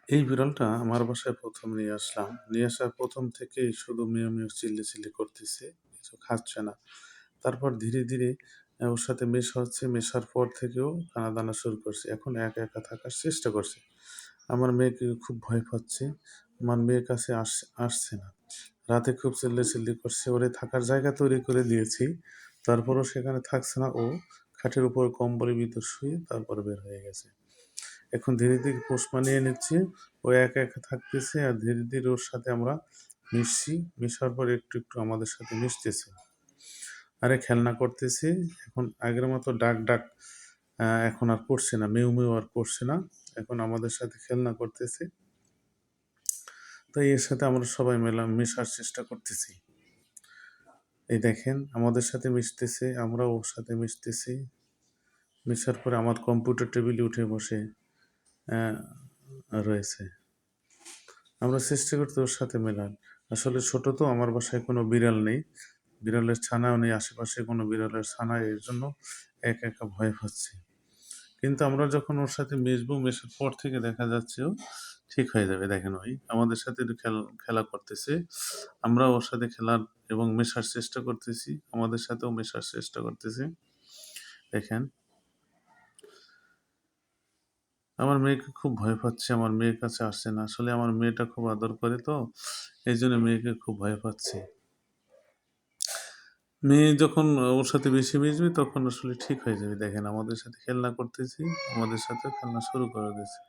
এই বিড়ালটা আমার বাসায় ১ম নিয়ে আসলাম। নিয়ে আসার ১ম থেকেই শুধু মিয়াও, মিয়াও চিল্লাচিল্লি করতেছে। কিছু খাচ্ছে না। তারপর ধীরে, ধীরে ওর সাথে মেশা হচ্ছে। মেশার পর থেকেও কানাদানা শুরু করছে। এখন একা, একা থাকার চেষ্টা করছে। আমার মেয়েকে খুব ভয় পাচ্ছে। আমার মেয়ের কাছে আসছে না। রাতে খুব চিল্লাচিল্লি করছে। ওরে থাকার জায়গা তৈরি করে দিয়েছি। তারপরও সেখানে থাকছে না। ও খাটের উপর কম্বলের ভিতর শুয়ে তারপর বের হয়ে গেছে। এখন ধীরে, ধীরে পোষ মানিয়ে নিচ্ছি। ও একা, একা থাকতেছে আর ধীরে, ধীরে ওর সাথে আমরা মিশছি। মিশার পর একটু, একটু আমাদের সাথে মিশতেছে। আরে খেলনা করতেছি। এখন আগের মতো ডাক, ডাক এখন আর করছে না। মেউ, মেউ আর করছে না। এখন আমাদের সাথে খেলনা করতেছে। তাই এর সাথে আমরা সবাই মেশার চেষ্টা করতেছি। এই দেখেন আমাদের সাথে মিশতেছে, আমরাও ওর সাথে মিশতেছি। মিশার পরে আমার কম্পিউটার টেবিলে উঠে বসে রয়েছে। আমরা চেষ্টা করছি ওর সাথে মেলার। আসলে ছোট তো, আমার বাসায় কোনো বিড়াল নেই। বিড়ালের ছানাও নেই, আশেপাশে কোনো বিড়ালের ছানা, এর জন্য একা, একা ভয় পাচ্ছি। কিন্তু আমরা যখন ওর সাথে মিশবো, মেশার পর থেকে দেখা যাচ্ছে ও ঠিক হয়ে যাবে। দেখেন ওই আমাদের সাথে একটু খেলা করতেছে। আমরা ওর সাথে খেলার এবং মেশার চেষ্টা করতেছি। আমাদের সাথেও মেশার চেষ্টা করতেছে। দেখেন আমার মেয়েকে খুব ভয় পাচ্ছে। আমার মেয়ের কাছে আসছে না। আসলে আমার মেয়েটা খুব আদর করে তো, এইজন্য মেয়েকে খুব ভয় পাচ্ছে। মেয়ে যখন ওর সাথে বেশি মিশবে তখন আসলে ঠিক হয়ে যাবে। দেখেন আমাদের সাথে খেলনা করতেছি, আমাদের সাথেও খেলনা শুরু করে দিয়েছে।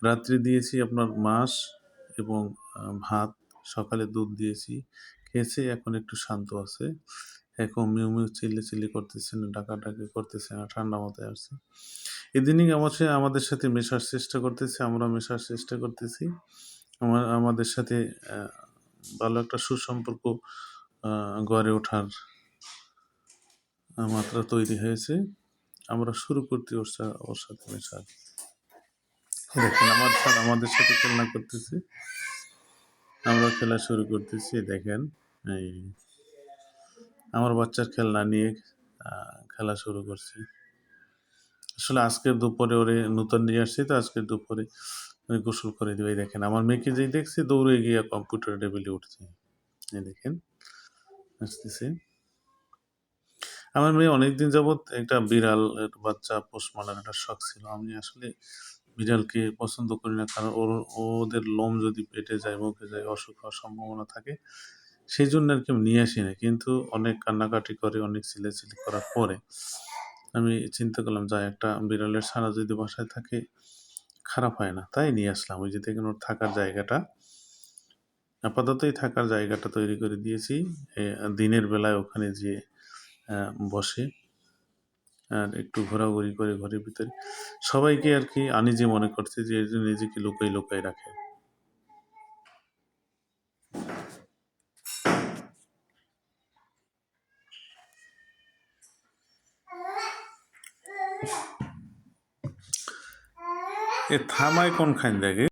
রাত্রে দিয়েছি আপনার মাছ এবং ভাত, সকালে দুধ দিয়েছি। খেয়েছে, এখন একটু শান্ত আছে। এখন মিউ, মিউ চিল্লাচিল্লি করতেছে না, ডাকাডাকি করতেছে না, ঠান্ডা মাথায় আছে। ইদানিং আমাদের সাথে মেশার চেষ্টা করতেছে, আমরা মেশার চেষ্টা করতেছি। আমাদের সাথে ভালো একটা সুসম্পর্ক গড়ে ওঠার মাত্রা তৈরি হয়েছে। আমরা শুরু করতে ওর সাথে মেশা। দেখেন আমাদের সাথে খেলনা করতেছে, আমরা খেলা শুরু করতেছি। দেখেন এই আমার বাচ্চার খেলনা নিয়ে খেলা শুরু করছি। আসলে আজকের দুপুরে ওরে নতুন নিয়ে আসছি তো, আজকের দুপুরে আমি গোসল করে দিই। দেখেন আমার মেয়েকে যেই দেখছি দৌড়ে গিয়ে কম্পিউটার টেবিলে উঠছে। এই দেখেন আসতেছে। আমার মেয়ে অনেকদিন যাবৎ একটা বিড়ালের বাচ্চা পোষ মানার একটা শখ ছিল। আমি আসলে বিড়ালকে পছন্দ করি না, কারণ ওদের লোম যদি পেটে যায়, মুখে যায়, অসুখ হওয়ার সম্ভাবনা থাকে। সেই জন্য আর কি আমি নিয়ে আসি না। কিন্তু অনেক কান্নাকাটি করে, অনেক চিল্লাচিল্লি করার পরে আমি চিন্তা করলাম যা একটা বিড়ালের ছানা যদি বাসায় থাকে খারাপ হয় না। তাই নিয়ে আসলাম। ওই যে দেখেন ওর থাকার জায়গাটা, আপাতত এই থাকার জায়গাটা তৈরি করে দিয়েছি। দিনের বেলায় ওখানে যেয়ে বসে আর একটু ঘোরাঘুরি করে ঘরের ভিতরে। সবাইকে আর কি আনইজি মনে করছে যে নিজেকে লুকাই, লুকাই রাখে। এ থামায় কোনখান থেকে?